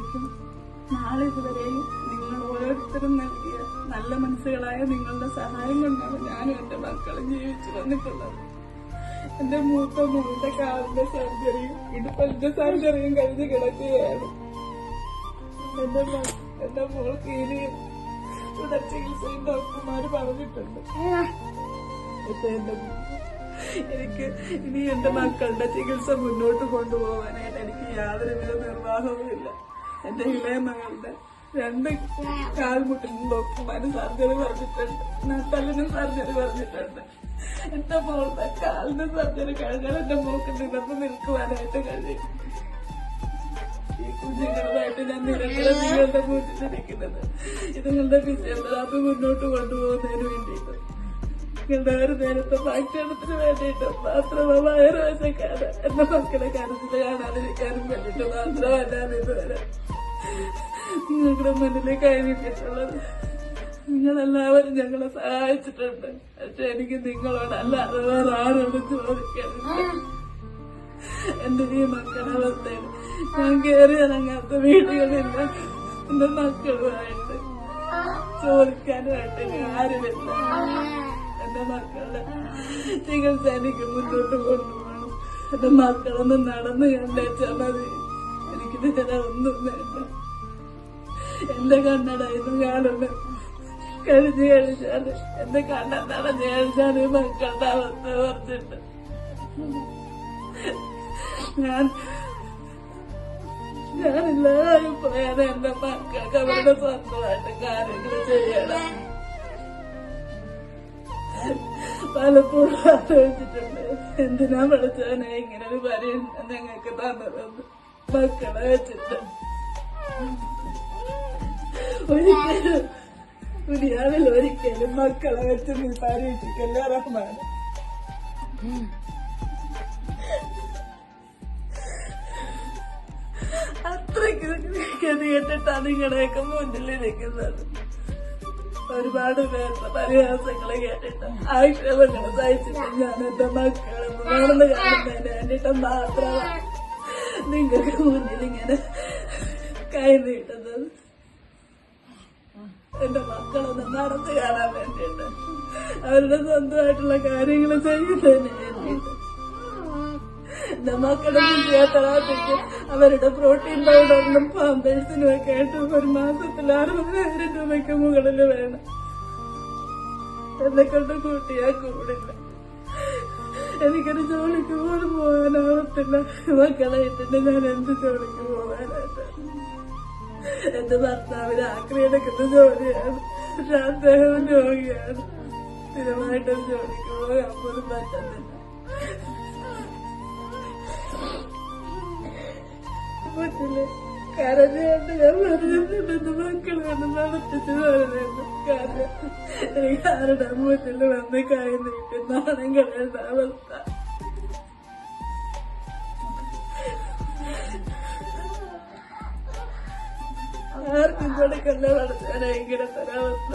ആയിരിക്കും. നാളെ ഇതുവരെയും നിങ്ങൾ ഓരോരുത്തരും നൽകിയ നല്ല മനസ്സുകളായ നിങ്ങളുടെ സഹായം കൊണ്ടാണ് ഞാനും എന്റെ മക്കളും ജീവിച്ചു വന്നിട്ടുള്ളത്. എന്റെ മൂത്ത മോളുടെ കാലിന്റെ സർജറിയും ഇടുപ്പലിന്റെ സർജറിയും കഴിഞ്ഞ് കിടക്കുകയാണ്. എന്റെ മോൾക്ക് ഇനിയും തുടർ ചികിത്സയും ഡോക്ടർമാര് പറഞ്ഞിട്ടുണ്ട്. എനിക്ക് ഇനി എന്റെ മക്കളുടെ ചികിത്സ മുന്നോട്ട് കൊണ്ടുപോകാനായിട്ട് എനിക്ക് യാതൊരുവിധ നിർവാഹവുമില്ല. എന്റെ ഇളയ മകളുടെ 2 കാൽമുട്ടിനും ഡോക്ടർമാര് സർജറി പറഞ്ഞിട്ടുണ്ട്, നട്ടലിനും സർജറി പറഞ്ഞിട്ടുണ്ട്. എന്റെ മോളുടെ കാലിന്റെ സർജറി കഴിഞ്ഞാൽ എന്റെ മോൾക്ക് നിലത്ത് നിൽക്കുവാനായിട്ട് കഴിയും. ഈ കുഞ്ഞുങ്ങളുമായിട്ട് ഞാൻ നിരന്തരം നിങ്ങളുടെ മുന്നിലിരിക്കുന്നത് ഇതുങ്ങളുടെ ഫിസിയോതെറാപ്പി മുന്നോട്ട് കൊണ്ടുപോകുന്നതിന് വേണ്ടിയിട്ട്, നിങ്ങളുടെ ഒരു നേരത്തെ ഭക്ഷണത്തിന് വേണ്ടിയിട്ട് മാത്രമാണ്. വയറുവശക്കാണ് എന്റെ മക്കളെ കരച്ചിൽ കാണാതിരിക്കാനും വേണ്ടിയിട്ട് മാത്രമല്ല ഇതുവരെ നിങ്ങളുടെ മുന്നിൽ കൈവിട്ടിട്ടുള്ളത്. നിങ്ങളെല്ലാവരും ഞങ്ങളെ സഹായിച്ചിട്ടുണ്ട്. പക്ഷെ എനിക്ക് നിങ്ങളോടല്ലാതെ വേറെ ആരോടും ചോദിക്കാനില്ല. എന്റെ ഈ മക്കളുടെ അവസ്ഥയിൽ ഞാൻ കയറി ഇറങ്ങാത്ത വീടുകളില്ല. എന്റെ മക്കളുമായിട്ട് ചോദിക്കാനായിട്ട് ആരുമില്ല. എന്റെ മക്കളുടെ ചികിത്സ എനിക്ക് മുന്നോട്ട് കൊണ്ടുപോകണം. എന്റെ മക്കളൊന്ന് നടന്ന് കണ്ടേച്ചാൽ മതി. എനിക്കിത് ചില ഒന്നും വേണ്ട. എന്റെ കണ്ണടയുന്നു കാണുന്നു കഴിഞ്ഞു കഴിച്ചാല് എന്റെ കണ്ണടഞ്ഞു കഴിച്ചാല് മക്കളുടെ അവസ്ഥ ഓർത്തിട്ട് ഞാനെല്ലാവരും പോയാൽ എന്റെ മക്കൾക്ക് അവരുടെ സ്വന്തമായിട്ട് കാര്യങ്ങൾ ചെയ്യണം. പലപ്പോഴും ആലോചിച്ചിട്ടുണ്ട്, എന്തിനാ വിളിച്ചവനെ ഇങ്ങനെ ഒരു പരീക്ഷണം ഞങ്ങൾക്ക് തന്നതെന്ന്. മക്കളെ വെച്ചിട്ട് ഒരിക്കലും ദുനിയാവിൽ ഒരിക്കലും മക്കളെ വെച്ച് നീ പരീക്ഷിക്കല്ല റഹ്മാൻ. അത്രയ്ക്ക് കേട്ടിട്ടാണ് നിങ്ങളുടെയൊക്കെ മുന്നിലിരിക്കുന്നത്. ഒരുപാട് പേരുടെ പരിഹാസങ്ങളെ കേട്ടിട്ട് ആക്ഷേപങ്ങളെ സഹിച്ചിട്ട് ഞാൻ എന്റെ മക്കളെ നടന്ന് കാണുന്നതിന് വേണ്ടിയിട്ട് മാത്രമാണ് നിങ്ങൾക്ക് മുന്നിൽ ഇങ്ങനെ കൈ നീട്ടുന്നത്. എന്റെ മക്കളൊന്ന് നടന്നു കാണാൻ വേണ്ടിയിട്ട്, അവരുടെ സ്വന്തമായിട്ടുള്ള കാര്യങ്ങൾ ചെയ്യുന്നതിന് വേണ്ടിയിട്ട്. എന്റെ മക്കളുടെ ഫിസിയോതെറാപ്പിക്ക് അവരുടെ പ്രോട്ടീൻ പൗഡറിനും പാമ്പേഴ്സിനും ഒക്കെ ആയിട്ട് ഒരു മാസത്തിൽ 60,000 രൂപയ്ക്ക് മുകളിൽ വേണം. എന്നെ കൊണ്ട് കൂട്ടിയാൽ കൂടില്ല. എനിക്കൊരു ജോലിക്ക് പോലും പോകാനാവത്തില്ല. മക്കളെ ഇട്ടിട്ട് ഞാൻ എന്ത് ജോലിക്ക് പോകാനായിട്ട്? എന്റെ ഭർത്താവിന് ആക്രിയെടുക്കുന്ന ജോലിയാണ്. പക്ഷെ അദ്ദേഹം രോഗിയാണ്. സ്ഥിരമായിട്ടും ജോലിക്ക് പോകാൻ പോലും പറ്റുന്നില്ല. പറ്റില്ല. കരഞ്ഞുകൊണ്ട് ഞാൻ പറയുന്നുണ്ട് എന്റെ മക്കളെ ഒന്ന് നടത്തിച്ച് പറയുന്നുണ്ട്. കാരണം എനിക്ക് ആരുടെ മുന്നിൽ വന്ന് കൈ നീട്ടി നാണം കളയേണ്ട അവസ്ഥ. ആർക്കും കൊടുക്കല്ല വളർത്താൻ ഇങ്ങനത്തെ ഒരവസ്ഥ.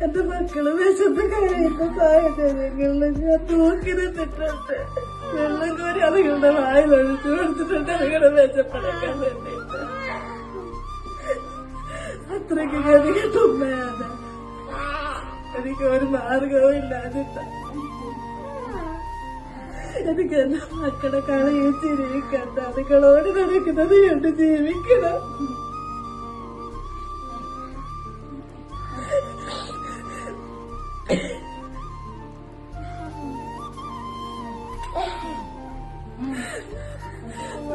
എന്റെ മക്കള് വിശന്ന് കഴിയുന്ന സാഹചര്യങ്ങളിൽ ഞാൻ നോക്കി നിന്നിട്ടുണ്ട്. വെള്ളം കോരി അതുങ്ങളുടെ വായിലൊഴിച്ചു കൊടുത്തിട്ടുണ്ട് അതുങ്ങളെ വിശപ്പടക്കാൻ വേണ്ടിയിട്ട്. അത്രയ്ക്ക് ഗതികെട്ടുമ്മയാണ്. എനിക്ക് ഒരു മാർഗവും ഇല്ലാതിട്ട. എനിക്ക് എന്റെ മക്കളെ കളിയും ചിരിയും കണ്ട അതുങ്ങളോട് നടക്കുന്നത് കണ്ട് ജീവിക്കണം.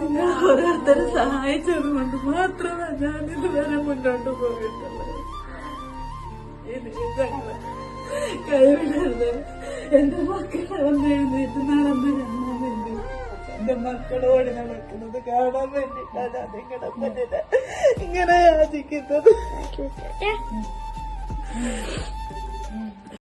നിങ്ങൾ ഓരോരുത്തരെ സഹായിച്ചത് കൊണ്ട് മാത്രമാണ് ഞാൻ ഇതുവരെ മുന്നോട്ട് പോയിട്ടുള്ളത്. ഇനി ഞങ്ങള് കൈവിടരുത്. എന്റെ മക്കളെ ഒന്ന് എഴുന്നേറ്റ് നടന്ന് കാണാൻ വേണ്ടി, എന്റെ മക്കളോട് നടക്കുന്നത് കാണാൻ വേണ്ടിയിട്ടാണ് ഞാൻ നിങ്ങളുടെ മുന്നിൽ ഇങ്ങനെ യാചിക്കുന്നത്.